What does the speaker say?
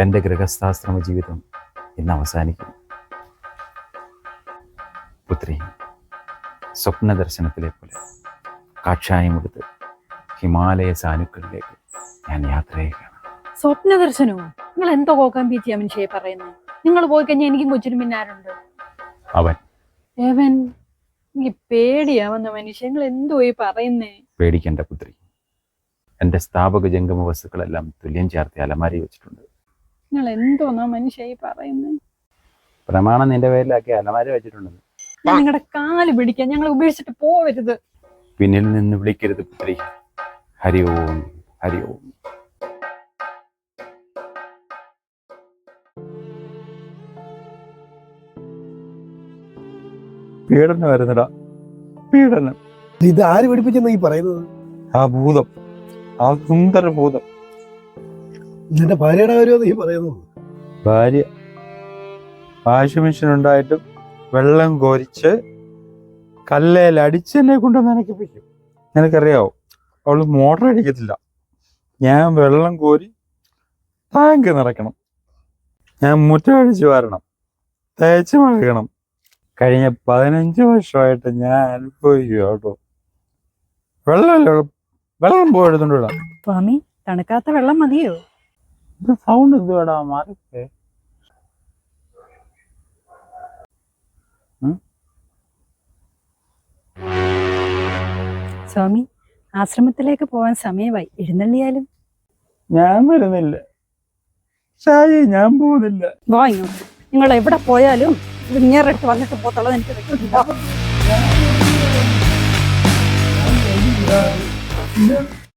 എൻ്റെ ഗൃഹസ്ഥാശ്രമ ജീവിതം ഇന്ന് അവസാനിക്കും. പുത്രി, സ്വപ്ന ദർശനത്തിലെ പോലെ കാക്ഷായമെടുത്ത് ഹിമാലയ സാനുക്കളിലേക്ക് ഞാൻ യാത്ര ചെയ്യുകയാണ്. സ്വപ്ന ദർശനവും നിങ്ങൾ എന്തോ കോക്കാൻ പറ്റിയ മനുഷ്യയെ പറയുന്നത്? നിങ്ങൾ പോയി കഴിഞ്ഞാൽ എനിക്കും കൊച്ചിനും പിന്നെ ആരുണ്ട്? അവൻ എനിക്ക് പേടിയാവുന്ന മനുഷ്യ, നിങ്ങൾ എന്തോ ഈ പറയുന്നേ? പേടിക്കേണ്ട പുത്രി, എൻ്റെ സ്ഥാപക ജംഗമ വസ്തുക്കളെല്ലാം തുല്യം ചേർത്ത് അലമാരി വെച്ചിട്ടുണ്ട്. നിങ്ങൾ എന്തോന്നാ മനുഷ്യ ഈ പറയുന്നേ? പ്രമാണം നിന്റെ പേരിലാക്കി അലമാരി വെച്ചിട്ടുണ്ട്. ഞാൻ നിങ്ങളുടെ കാല് പിടിക്കാൻ, ഞങ്ങൾ ഉപേക്ഷിച്ചിട്ട് പോവരുത്. പിന്നിൽ നിന്ന് വിളിക്കരുത് പുത്രി. ഹരി ഓം, ഹരി ഓം. പീഡനം വരുന്നടാ, പീഡനം. ഇത് ആര് പഠിപ്പിച്ചെന്നാ ഈ പറയുന്നത്? ആ ഭൂതം, ആ സുന്ദര ഭൂതം. നിന്റെ ഭാര്യയുടെ കാര്യമാണ് ഈ പറയുന്നത്? ഭാര്യ വാഷിംഗ് മെഷീൻ ഉണ്ടായിട്ടും വെള്ളം കോരിച്ച് കല്ലേൽ അടിച്ചെന്നെ കൊണ്ട് നനയ്ക്കിപ്പിക്കും. നിനക്കറിയാവോ, അവള് മോട്ടർ അടിക്കത്തില്ല. ഞാൻ വെള്ളം കോരി ടാങ്ക് നിറയ്ക്കണം, ഞാൻ മുറ്റമടിച്ച് വാരണം, തേച്ച് മഴക്കണം. കഴിഞ്ഞ 15 വർഷമായിട്ട് ഞാൻ അനുഭവിക്കുക കേട്ടോ. വെള്ളം പോയെടുത്തോണ്ടിടാം. സ്വാമി, തണുക്കാത്ത വെള്ളം മതിയോ? ഇത് സൗണ്ട് എന്തുവാടാ മാറിക്കേ? സ്വാമി, ആശ്രമത്തിലേക്ക് പോവാൻ സമയമായി, എഴുന്നള്ളിയാലും. ഞാൻ വരുന്നില്ല ഷായി, ഞാൻ പോകുന്നില്ല. വാ ഇങ്ങോട്ട്. നിങ്ങൾ എവിടെ പോയാലും ഇത് ഇങ്ങേറിട്ട് വന്നിട്ട് പോത്തുള്ളത് എനിക്ക് വെക്കില്ല.